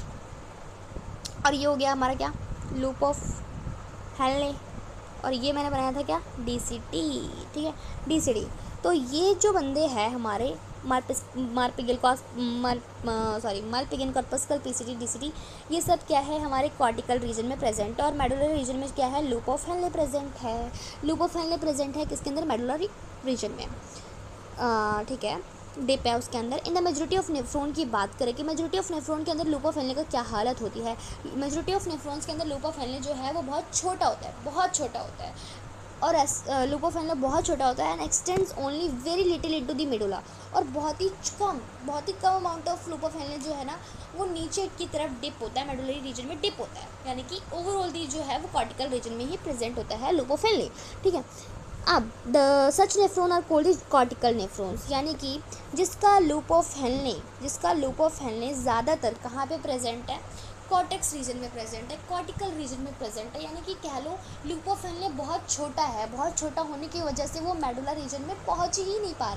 और ये हो गया हमारा क्या, लूप ऑफ हेनले, और ये मैंने बनाया था क्या, डीसीटी, ठीक है, डीसीटी। तो ये जो बंदे हैं हमारे मालपिगियन कॉर्पस्कल, पीसीटी, डीसीटी, ये सब क्या है, हमारे कॉर्टिकल रीजन में प्रेजेंट है। और मेडुलरी रीजन में क्या है, लूप ऑफ हेनले प्रेजेंट है। लूप ऑफ हेनले प्रेजेंट है किसके अंदर, मेडुलरी रीजन में, ठीक है, डिप है उसके अंदर। In the majority of nephron की बात करें कि मेजोरिटी ऑफ नेफ्रॉन के अंदर लूप ऑफ हेनले का क्या हालत होती है। मेजोरिटी ऑफ नेफ्रॉन्स के अंदर लूप ऑफ हेनले जो है वो बहुत छोटा होता है, बहुत छोटा होता है, और लूप ऑफ हेनले बहुत छोटा होता है and extends only very little into the medulla. और बहुत ही कम amount of loop of Henle जो है ना वो नीचे की तरफ डिप होता है, मेडुलरी रीजन में डिप होता है, यानी कि ओवरऑल दी जो है वो कॉर्टिकल रीजन में ही प्रेजेंट होता है लूप ऑफ हेनले, ठीक है। अब the such nephron are called cortical nephrons, यानी कि जिसका लूप ऑफ हेनले ज़्यादातर कहाँ पे प्रेजेंट है, कॉर्टेक्स रीजन में प्रेजेंट है, कॉर्टिकल रीजन में प्रेजेंट है, यानी कि कह लो लूप ऑफ हेनले बहुत छोटा है, बहुत छोटा होने की वजह से वो मेडुला रीजन में पहुंच नहीं पा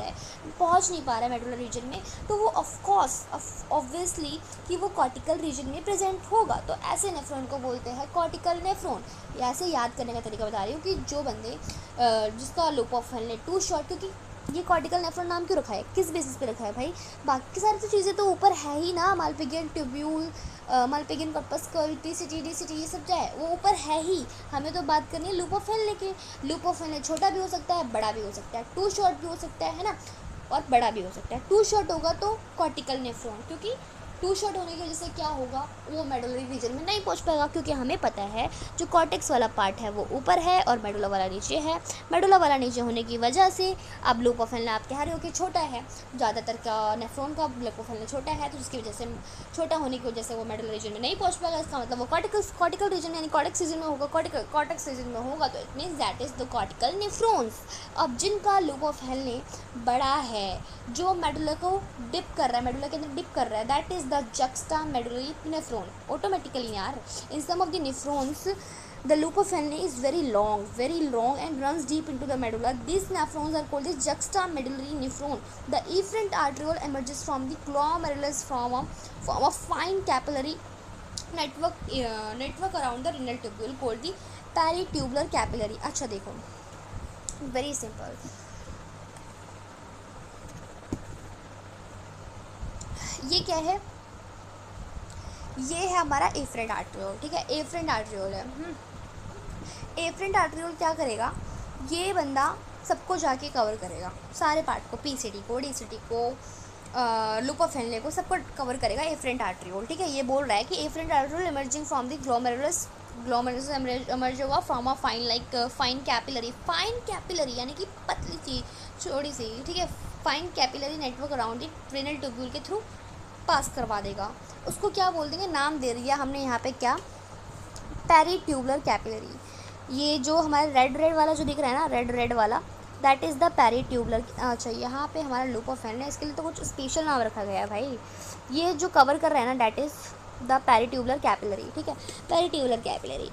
रहा है मेडुला रीजन में। तो वो ऑफकोर्स ऑब्वियसली कि वो कॉर्टिकल रीजन में प्रेजेंट होगा। तो ऐसे नेफ्रॉन को बोलते हैं कॉर्टिकल नेफ्रॉन। ऐसे याद करने का तरीका बता रही हूँ कि जो बंदे जिसका loop of Henle too short, क्योंकि ये कॉर्टिकल नेफ्रॉन नाम क्यों रखा है, किस बेसिस पे रखा है भाई, बाकी सारी तो चीज़ें तो ऊपर है ही ना, Malpighian tubule, Malpighian corpuscle, PCT, DCT, ये सब जो है वो ऊपर है ही। हमें तो बात करनी है लूप ऑफ हेनले की। लूप ऑफ हेनले छोटा भी हो सकता है, बड़ा भी हो सकता है, टू शॉर्ट भी हो सकता है ना, और बड़ा भी हो सकता है। टू शॉर्ट होगा तो कॉर्टिकल नेफ्रॉन, क्योंकि टू शॉर्ट होने की वजह से क्या होगा, वो मेडुलरी रीजन में नहीं पहुंच पाएगा, क्योंकि हमें पता है जो कॉर्टेक्स वाला पार्ट है वो ऊपर है और मेडुला वाला नीचे है। मेडुला वाला नीचे होने की वजह से अब लूप ऑफ हेनले आप कह रहे हो कि छोटा है, ज़्यादातर का नेफ्रॉन का लूप ऑफ हेनले छोटा है, तो जिसकी वजह से छोटा होने की वजह से वो मेडुलर रीजन में नहीं पहुँच पाएगा। इसका मतलब वो कॉर्टिकल रीजन यानी कॉर्टेक्स रीजन में होगा, कॉर्टेक्स रीजन में होगा, तो it means that is the cortical nephrons. अब जिनका लूप ऑफ हेनले बड़ा है, जो मेडुला को डिप कर रहा है, मेडुला के अंदर डिप कर रहा है, that is the juxta medullary nephron. Automatically यार, in some of the nephrons the loop of Henle is very long and runs deep into the medulla. These nephrons are called the juxtamedullary nephron. The efferent arteriole emerges from the glomerulus form a fine capillary network around the renal tubule called the peritubular capillary. अच्छा देखो, very simple, ये क्या है, ये है हमारा efferent arteriole, ठीक है, एफरेंट आर्ट्रियोल है। एफरेंट आर्ट्रियोल क्या करेगा, ये बंदा सबको जाके कवर करेगा, सारे पार्ट को, पीसीटी को, डीसीटी को, लूप ऑफ हेनले को, सबको कवर करेगा एफरेंट आर्ट्रियोल, ठीक है। ये बोल रहा है कि efferent arteriole emerging from the glomerulus emerge होगा फ्रॉम अ फाइन कैपिलरी यानी कि पतली सी, छोटी सी, ठीक है, fine capillary network around the renal tubule के थ्रू पास करवा देगा। उसको क्या बोल देंगे, नाम दे दिया हमने यहाँ पे क्या, पेरीट्यूबुलर कैपिलरी। ये जो हमारा रेड वाला जो दिख रहा है ना, रेड वाला, दैट इज़ द पेरीट्यूबुलर। अच्छा, यहाँ पे हमारा लूप ऑफ हेनले, इसके लिए तो कुछ स्पेशल नाम रखा गया है भाई। ये जो कवर कर रहा है ना, that is the peritubular capillary, ठीक है, पेरीट्यूबुलर कैपिलरी।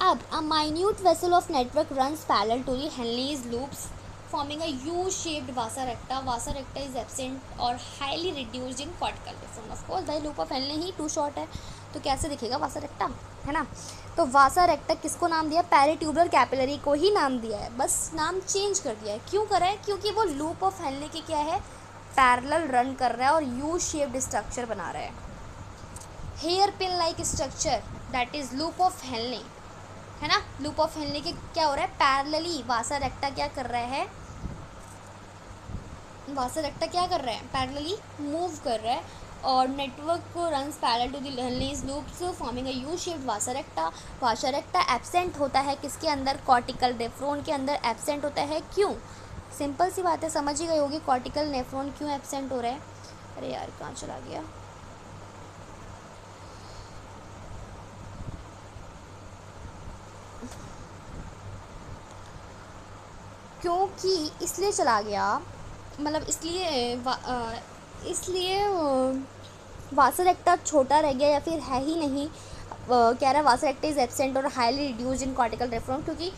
अब a minute vessel of network runs parallel to the Henle's loops forming a U shaped vasa recta. Vasa recta is absent और highly reduced in cortical nephron. Of course भाई loop of Henle ही too short है, तो कैसे दिखेगा वासा रेक्टा, है ना। तो वासा रेक्टा किसको नाम दिया, पेरीट्यूबुलर कैपिलरी को ही नाम दिया है, बस नाम चेंज कर दिया है। क्यों करा है, क्योंकि वो लूप ऑफ हेनले के क्या है, पैरेलल रन कर रहा है और यू शेप्ड स्ट्रक्चर बना रहा है, hairpin like structure, that is loop of Henle, है ना। लूप ऑफ हेनले के क्या हो रहा है, पैरेलली वासा रेक्टा क्या कर रहा है, वासा रेक्टा क्या कर रहा है, पैरेलली मूव कर रहा है और नेटवर्क को runs parallel to the Henle's loops forming a U shaped vasa recta. Vasa recta absent होता है किसके अंदर, कॉर्टिकल नेफ्रॉन के अंदर एब्सेंट होता है। क्यों, सिंपल सी बात है, समझ ही गई होगी कॉर्टिकल नेफ्रॉन क्यों एब्सेंट हो रहा है। अरे यार कहाँ चला गया, क्योंकि इसलिए चला गया, मतलब इसलिए वासा रेक्टा छोटा रह गया या फिर है ही नहीं। कह रहा है वासा रेक्टा इज एब्सेंट और highly reduced in cortical nephron, क्योंकि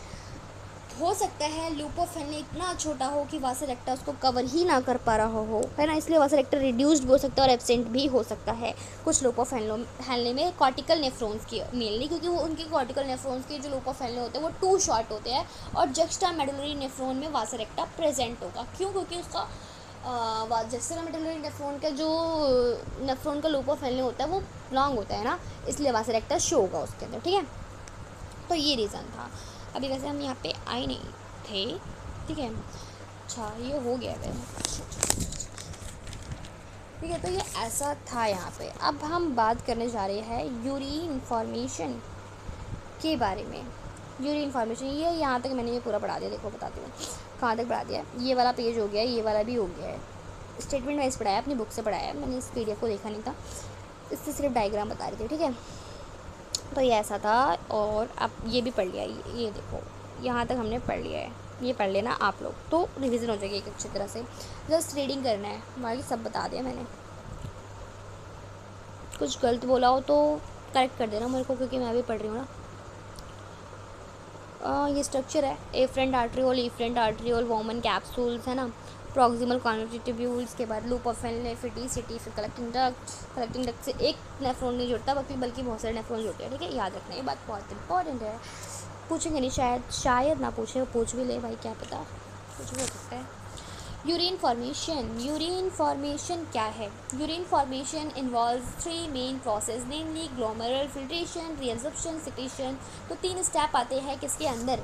हो सकता है लूप ऑफ हेनले इतना छोटा हो कि वासा रेक्टा उसको कवर ही ना कर पा रहा हो, है ना, इसलिए वासा रेक्टा रिड्यूस्ड भी हो सकता है और एब्सेंट भी हो सकता है कुछ लूप ऑफ हेनले में कॉर्टिकल नेफ्रॉन्स की मेनली, क्योंकि वो उनके कॉर्टिकल नेफ्रॉन्स के जो लूप ऑफ हेनले होते हैं वो टू शॉर्ट होते हैं और जक्स्टा मेडुलरी नेफ्रॉन में वासा रेक्टा प्रेजेंट होगा। क्यों, क्योंकि उसका जक्स्टा मेडुलरी नेफ्रॉन का जो नेफ्रॉन का लूप ऑफ हेनले होता है वो लॉन्ग होता है ना, इसलिए वासा रेक्टा शो होगा उसके अंदर, ठीक है। तो ये रीज़न था। अभी वैसे हम यहाँ पे आए नहीं थे, ठीक है। अच्छा ये हो गया वैसे, ठीक है। तो ये ऐसा था यहाँ पे। अब हम बात करने जा रहे हैं यूरिन फॉर्मेशन के बारे में। यूरिन फॉर्मेशन ये यहाँ तक मैंने ये पूरा पढ़ा दिया, देखो बताती हूँ कहाँ तक पढ़ा दिया। ये वाला पेज हो गया, ये वाला भी हो गया है, स्टेटमेंट वाइज पढ़ाया, अपनी बुक से पढ़ाया, मैंने इस PDF को देखा नहीं था, इससे सिर्फ डायग्राम बता रही थी, ठीक है। तो ये ऐसा था। और अब ये भी पढ़ लिया, ये देखो यहाँ तक हमने पढ़ लिया है, ये पढ़ लेना आप लोग, तो रिवीजन हो जाएगी एक अच्छी तरह से। जस्ट रीडिंग करना है, बाकी सब बता दिया मैंने। कुछ गलत बोला हो तो करेक्ट कर देना मेरे को, क्योंकि मैं भी पढ़ रही हूँ ना। ये स्ट्रक्चर है, afferent arteriole, efferent arteriole, Bowman capsules, है ना, प्रॉक्सिमल कॉन्वेटिब्यूल्स के बाद लूप ऑफ हेनले, फिटीसिटी, फिर कलेक्टिंग डक्ट से एक नेफ्रॉन नहीं जुड़ता बल्कि बहुत सारे नेफ्रॉन जुड़ते हैं, ठीक है। याद रखना ये बात बहुत इंपॉर्टेंट है, पूछेंगे नहीं, शायद ना पूछे, पूछ भी ले भाई, क्या पता, कुछ भी हो सकता है। यूरिन फॉर्मेशन क्या है, urine formation involve 3 main process, namely glomerular filtration, reabsorption, secretion. तो 3 स्टेप आते हैं किसके अंदर,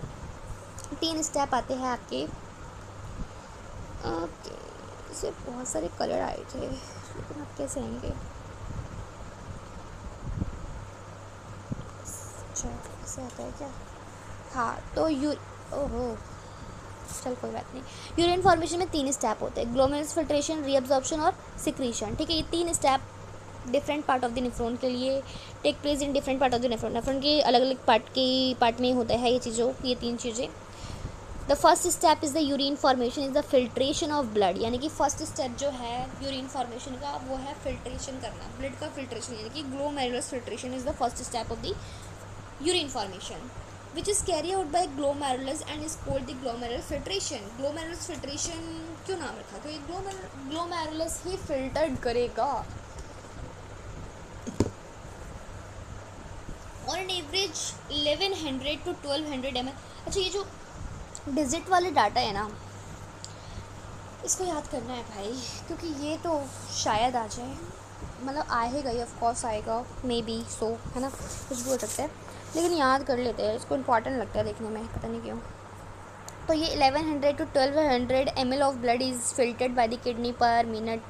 3 स्टेप आते हैं आपके। ओके, इसे बहुत सारे कलर आए थे, लेकिन आप कैसे आएंगे, अच्छा ऐसे आता है क्या, हाँ। तो ओहो चल कोई बात नहीं। यूरिन फॉर्मेशन में 3 स्टेप होते हैं, ग्लोमेरुलर फिल्ट्रेशन, रीअब्जॉर्प्शन और सिक्रीशन, ठीक है। ये 3 step different part of the nephron के लिए take place in different part of the nephron के अलग अलग पार्ट में होता है ये 3 चीज़ें। The first step is the urine formation is the filtration of blood, यानी कि फर्स्ट स्टेप जो है यूरिन फॉर्मेशन का वो है फिल्ट्रेशन करना, ब्लड का फिल्ट्रेशन, यानी कि glomerular filtration is the first step of the urine formation which is carried out by glomerulus and is called the glomerular filtration। glomerulus filtration क्यों नाम रखा, क्योंकि glomerulus ही फिल्टर्ड करेगा। और एन एवरेज 1100 to 1200 ml। अच्छा ये जो डिजिट वाले डाटा है ना, इसको याद करना है भाई, क्योंकि ये तो शायद आ जाए, मतलब आएगा ही, ऑफ कोर्स आएगा, मे बी सो, है ना, कुछ भी हो सकता है, लेकिन याद कर लेते हैं, इसको इम्पॉर्टेंट लगता है देखने में, पता नहीं क्यों। तो ये 1100 to 1200 ml of blood is filtered by the kidney per minute,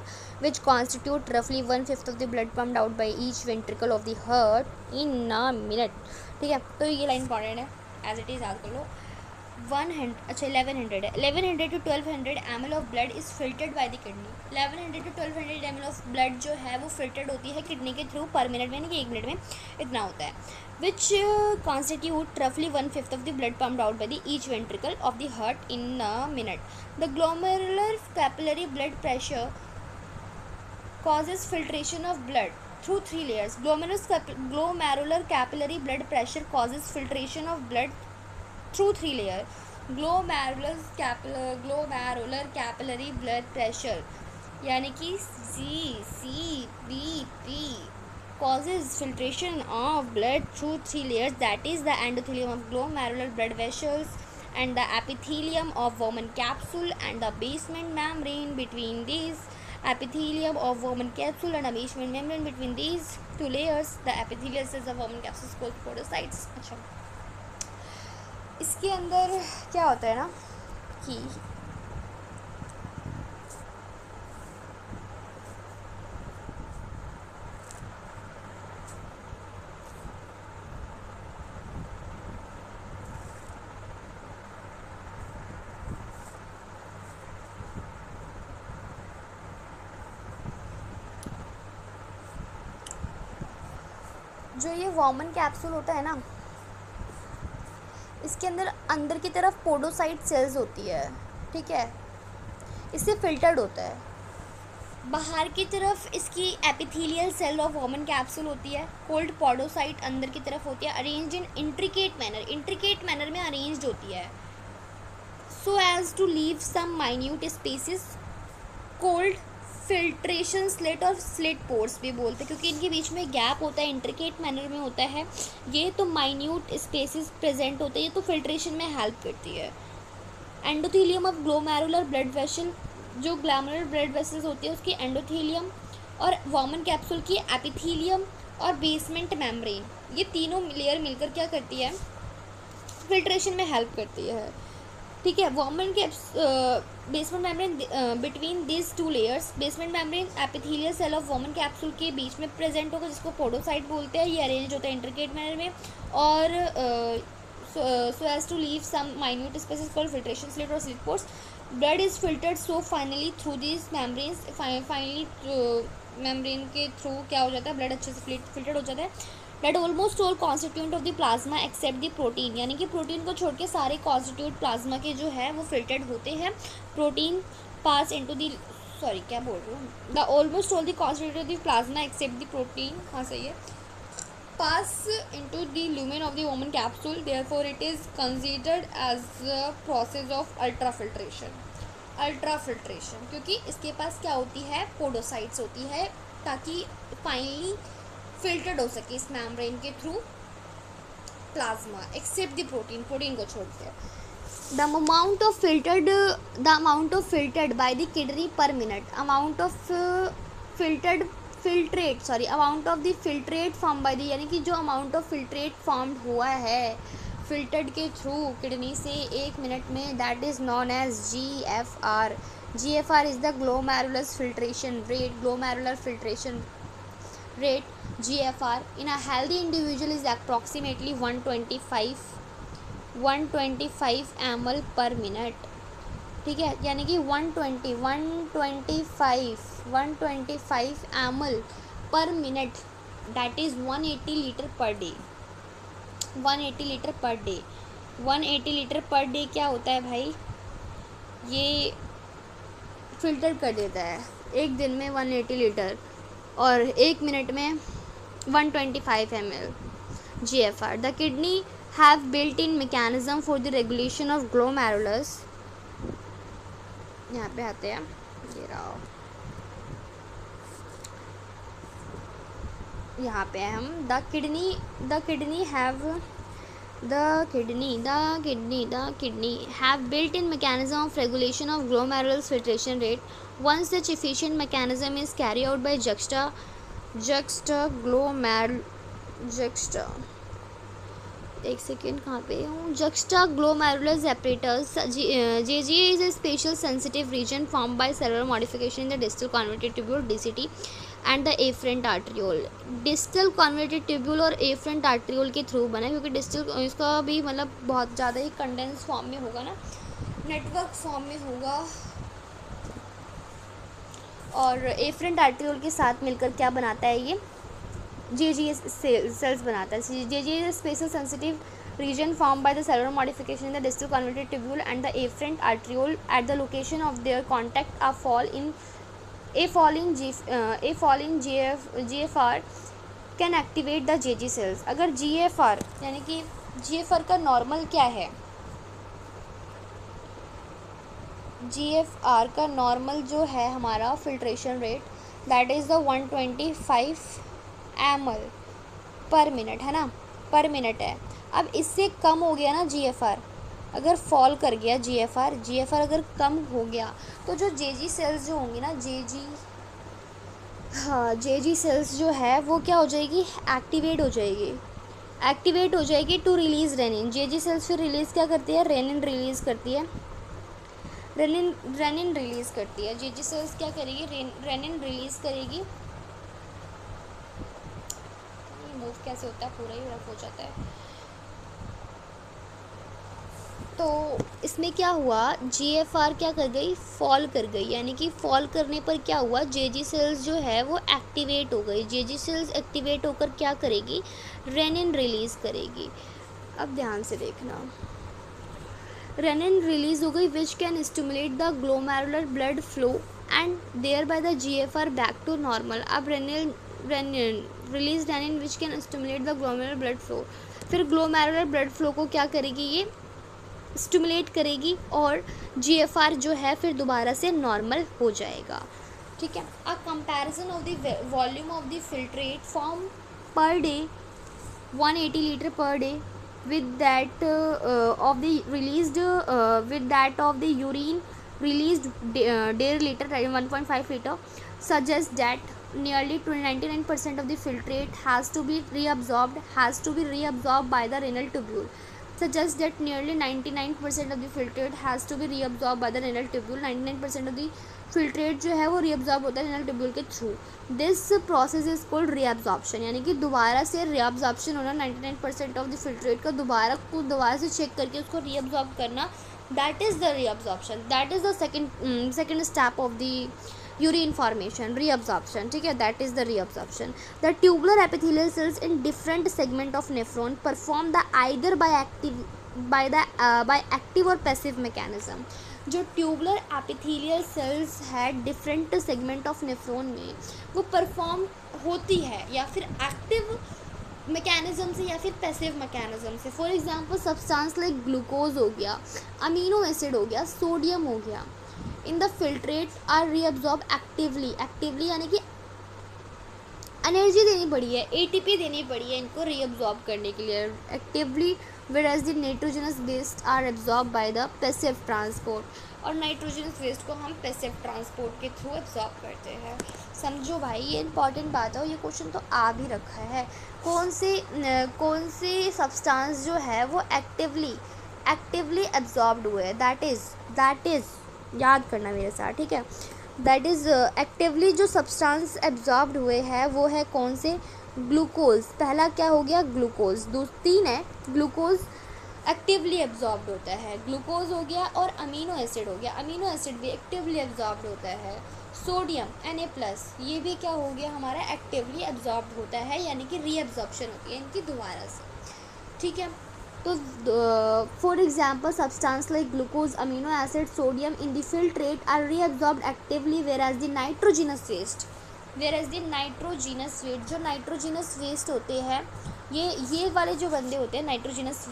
which constitute रफली 1/5 of the blood pumped out by each ventricle of the heart in a minute, ठीक है। तो ये लाइन इंपॉर्टेंट है, एज इट इज़ याद कर लो। अच्छा 1100 है, 1100 to 1200 ml of blood is filtered by the kidney. 1100 to 1200 ml of blood जो है वो फिल्टर्ड होती है किडनी के थ्रू पर मिनट में, यानी कि 1 मिनट में इतना होता है, विच कॉन्स्टिट्यूट रफली 1/5 of the blood pumped out by the each ventricle of the heart in a minute. The glomerular capillary blood pressure causes filtration of blood through 3 layers. Glomerular capillary blood pressure causes filtration of blood through 3 layers. Glomerular capillary blood pressure यानी कि GCPP causes filtration of blood through 3 layers, that is the endothelium of glomerular blood vessels and the epithelium of Bowman capsule and the basement membrane between these epithelium of Bowman capsule and a basement membrane between these 2 layers. The epithelial cells of Bowman capsule called podocytes. अच्छा, इसके अंदर क्या होता है ना कि जो ये वॉमन कैप्सूल होता है ना, इसके अंदर की तरफ पोडोसाइट सेल्स होती है, ठीक है, इससे फिल्टर्ड होता है। बाहर की तरफ इसकी epithelial cell of Bowman capsule होती है, कोल्ड पोडोसाइट अंदर की तरफ होती है, अरेंज्ड इन इंट्रिकेट मैनर में अरेंज्ड होती है, so as to leave some minute spaces called filtration slit और स्लिट पोर्स भी बोलते हैं, क्योंकि इनके बीच में गैप होता है, इंट्रिकेट मैनर में होता है ये, तो माइन्यूट स्पेसिस प्रेजेंट होते हैं, तो फिल्ट्रेशन में हेल्प करती है। Endothelium of glomerular blood vessel, जो ग्लोमेरुलर ब्लड वेसल्स होती है उसकी एंडोथेलियम, और वॉमन कैप्सूल की एपिथेलियम और बेसमेंट मेम्ब्रेन, ये तीनों लेयर मिलकर क्या करती है, फिल्ट्रेशन में हेल्प करती है, ठीक है। वॉमन के basement membrane between this 2 layers, basement membrane epithelial cell of Bowman capsule के बीच में प्रेजेंट होगा, जिसको पोडोसाइट बोलते हैं, ये अरेंज होता है इंट्रिकेट मैनर में, और so as to leave some minute spaces called filtration slit or slit pores. Blood is filtered so finally through these membranes, finally membrane के थ्रू क्या हो जाता है, ब्लड अच्छे से फिल्टर्ड हो जाता है। Blood almost all constituent of the plasma except the protein, यानी कि प्रोटीन को छोड़ के सारे कॉन्स्टिट्यूट प्लाज्मा के जो है वो फिल्टर्ड होते हैं। प्रोटीन पास इनटू द क्या बोल रही हूँ, the almost all the constitute of the plasma except the protein, हाँ सही है, pass into the lumen of the Bowman capsule, therefore it is considered as a process of ultrafiltration, क्योंकि इसके पास क्या होती है, पोडोसाइट्स होती है, ताकि फाइनली फिल्टर्ड हो सके इस मेम्ब्रेन के through plasma except the protein को छोड़ के। The amount of filtered by the kidney per minute, amount of filtrate form by the, यानी कि जो अमाउंट ऑफ फिल्ट्रेट फॉर्म्ड हुआ है फिल्टर्ड के थ्रू किडनी से 1 मिनट में, that is known as GFR। GFR is the glomerular filtration rate, GFR in a healthy individual is approximately 125 ml per minute, ठीक है, यानी कि 125 ml पर minute, that is 180 litre per day. 180 litre per day क्या होता है भाई, ये फिल्टर कर देता है एक दिन में 180 लीटर, और 1 मिनट में 125 ml GFR. The kidney have built-in mechanism for the regulation of glomerulus, यहाँ पे आते हैं, ये रहा, यहाँ पे हम the kidney have built-in mechanism of regulation of glomerular filtration rate. One such efficient mechanism is carried out by juxtaglomerular apparatus. JGA is a special sensitive region formed by cellular modification in the distal convoluted tubule DCT, and the afferent arteriole. Distal convoluted tubule और afferent arteriole के through बना है, क्योंकि distal इसका भी मतलब बहुत ज़्यादा ही कंडेंस फॉर्म में होगा ना, नेटवर्क फॉर्म में होगा, और एफरेंट आर्ट्रियोल के साथ मिलकर क्या बनाता है ये JGS सेल्स बनाता है। JGS special sensitive region formed by the cellular modification in the distal convoluted tubule and the afferent arteriole at the location of their contact a fall in GFR can activate the JG cells। अगर GFR यानी कि GFR का normal क्या है, GFR का normal जो है हमारा filtration rate, that is the 125 ml पर मिनट, है ना, पर मिनट है। अब इससे कम हो गया ना GFR, अगर फॉल कर गया GFR अगर कम हो गया तो जो JG सेल्स जो होंगी ना, JG सेल्स जो है वो क्या हो जाएगी, एक्टिवेट हो जाएगी to release renin. JG cells फिर रिलीज़ क्या करती है, रेनिन रिलीज़ करती है, रेनिन रिलीज़ करती है। JG सेल्स क्या करेगी, रेनिन रिलीज़ करेगी। मूव कैसे होता है, पूरा ही रफ हो जाता है। तो इसमें क्या हुआ, GFR क्या कर गई, फॉल कर गई, यानी कि फॉल करने पर क्या हुआ, JG सेल्स जो है वो एक्टिवेट हो गई। JG सेल्स एक्टिवेट होकर क्या करेगी, रेनिन रिलीज़ करेगी। अब ध्यान से देखना, रेनिन रिलीज़ हो गई which can stimulate the glomerular blood flow and thereby the द GFR बैक टू नॉर्मल। अब renin release renin which can stimulate the glomerular blood flow, फिर ग्लोमेरुलर ब्लड फ्लो को क्या करेगी, ये स्टिमुलेट करेगी और GFR जो है फिर दोबारा से नॉर्मल हो जाएगा। ठीक है, a comparison of the volume of the filtrate form per day 180 litre per day with that of the released with that of the urine released daily liter 1.5 liter suggests that nearly 99% of the filtrate has to be reabsorbed by the renal tubule, suggests that nearly 99% of the filtrate has to be reabsorbed by the renal tubule। 99% of the filtrate जो है वो reabsorb होता है renal tubule के through. This process is called reabsorption, यानी कि दोबारा से रीअब्जॉर्प्शन होना 99% ऑफ द फिल्ट्रेट का दोबारा से चेक करके उसको रीअब्जॉर्ब करना, that is the reabsorption, that is the second step of the urine formation, reabsorption. ठीक है, that is the reabsorption. The tubular epithelial cells in different segment of nephron perform the either by active और passive mechanism. जो tubular epithelial cells है different segment of nephron में, वो perform होती है या फिर एक्टिव मैकेनिज्म से या फिर पैसिव मैकेनिज्म से। For example substance like glucose हो गया, अमीनो एसिड हो गया, सोडियम हो गया, in the filtrate are reabsorb actively यानी कि एनर्जी देनी पड़ी है, ATP देनी पड़ी है इनको रीअब्जॉर्ब करने के लिए actively, whereas the nitrogenous waste are absorbed by the passive transport। और नाइट्रोजनस वेस्ट को हम पैसिव ट्रांसपोर्ट के थ्रू एब्जॉर्ब करते हैं। समझो भाई, ये इंपॉर्टेंट बात है और ये क्वेश्चन तो आ भी रखा है। कौन से सब्सटेंस जो है वो एक्टिवली एब्जॉर्ब्ड हुए हैं, दैट इज़ याद करना मेरे साथ, ठीक है, दैट इज़ एक्टिवली जो सब्सटेंस एब्जॉर्ब्ड हुए हैं वो है कौन से, ग्लूकोज। पहला क्या हो गया, ग्लूकोज। 3 है, ग्लूकोज एक्टिवली एब्जॉर्ब्ड होता है, ग्लूकोज हो गया, और अमीनो एसिड हो गया, अमीनो एसिड भी एक्टिवली एब्जॉर्ब्ड होता है। सोडियम Na+, ये भी क्या हो गया हमारा, एक्टिवली एब्जॉर्ब्ड होता है, यानी कि रीअब्जॉर्प्शन होती है इनकी दोबारा से। ठीक है, तो for example substance like glucose, amino acid, sodium in the filtrate are reabsorbed actively, whereas the nitrogenous waste जो नाइट्रोजिनस वेस्ट होते हैं, ये वाले जो बंदे होते हैं नाइट्रोजिनस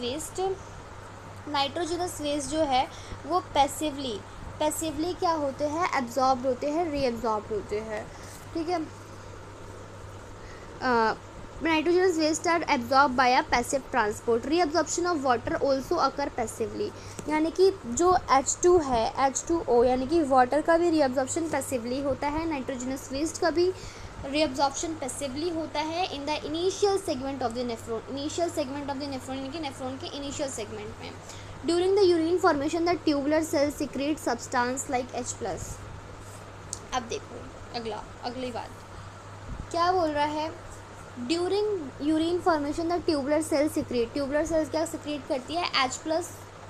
वेस्ट जो है वो पैसिवली क्या होते हैं, एब्जॉर्ब्ड होते हैं, रीअब्जॉर्ब्ड होते हैं। ठीक है, nitrogenous waste are absorb by a passive transport. Reabsorption of water also occur passively, यानी कि जो H2 है, H2O, यानी कि वाटर का भी रीअब्जॉर्प्शन पैसिवली होता है, नाइट्रोजनस वेस्ट का भी रीअब्जॉर्प्शन पैसिवली होता है in the initial segment of the nephron, यानी कि नेफ्रॉन के इनिशियल सेगमेंट में। During the urine formation the tubular cell secrete substance like H+। अब देखो अगली बात, क्या बोल रहा है, during urine formation the tubular cell secrete, tubular cells क्या सिक्रेट करती है, H+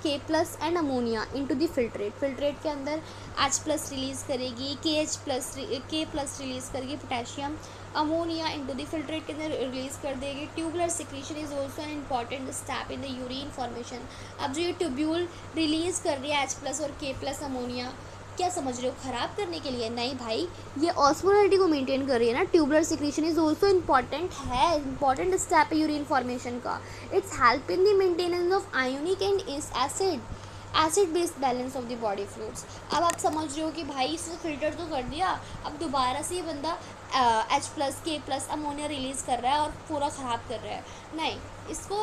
K+ and ammonia into the filtrate, filtrate के अंदर H+ रिलीज़ करेगी, K+ रिलीज़ करेगी potassium, ammonia into the filtrate के अंदर रिलीज़ कर देगी। Tubular secretion is also an important step in the urine formation. अब जो ये ट्यूब्यूल रिलीज़ कर रही है H+ और K+ अमोनिया, क्या समझ रहे हो, ख़राब करने के लिए? नहीं भाई, ये ऑस्मोलरिटी को मेंटेन कर रही है ना। Tubular secretion is also important है, इंपॉर्टेंट स्टेप है यूरिन फॉर्मेशन का। It's help in the maintenance of ionic and acid based balance of the body fluids. अब आप समझ रहे हो कि भाई इसे फिल्टर तो कर दिया, अब दोबारा से ये बंदा H+ K+ अमोनिया रिलीज़ कर रहा है और पूरा ख़राब कर रहा है। नहीं, इसको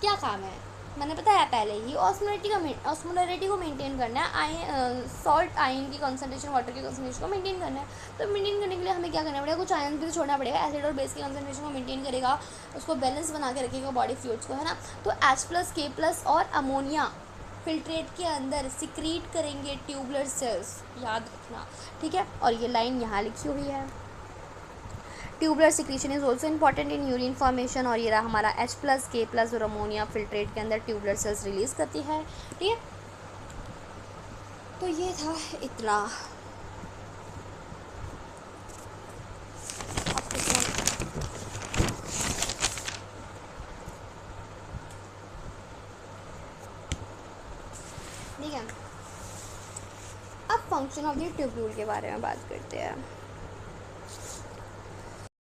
क्या काम है, मैंने बताया पहले ही, ऑस्मोलरिटी को मेंटेन करना है, सॉल्ट आयन की कंसंट्रेशन, वाटर की कंसंट्रेशन को मेंटेन करना है। तो मेंटेन करने के लिए हमें क्या करना पड़ेगा, कुछ आयन भी तो छोड़ना पड़ेगा। एसिड और बेस की कंसंट्रेशन को मेंटेन करेगा, उसको बैलेंस बना के रखेगा बॉडी फ्लूइड्स को, है ना। तो H+ K+ और अमोनिया फिल्ट्रेट के अंदर सिक्रीट करेंगे ट्यूबुलर सेल्स, याद रखना, ठीक है। और ये लाइन यहाँ लिखी हुई है, tubular secretion is also important in urine formation. और ये रहा हमारा H+ K+ और अमोनिया फिल्ट्रेट के अंदर ट्यूबुलर सेल्स रिलीज़ करती है, ठीक है। तो ये था इतना। ठीक है, अब फंक्शन ऑफ द ट्यूब्यूल के बारे में बात करते हैं।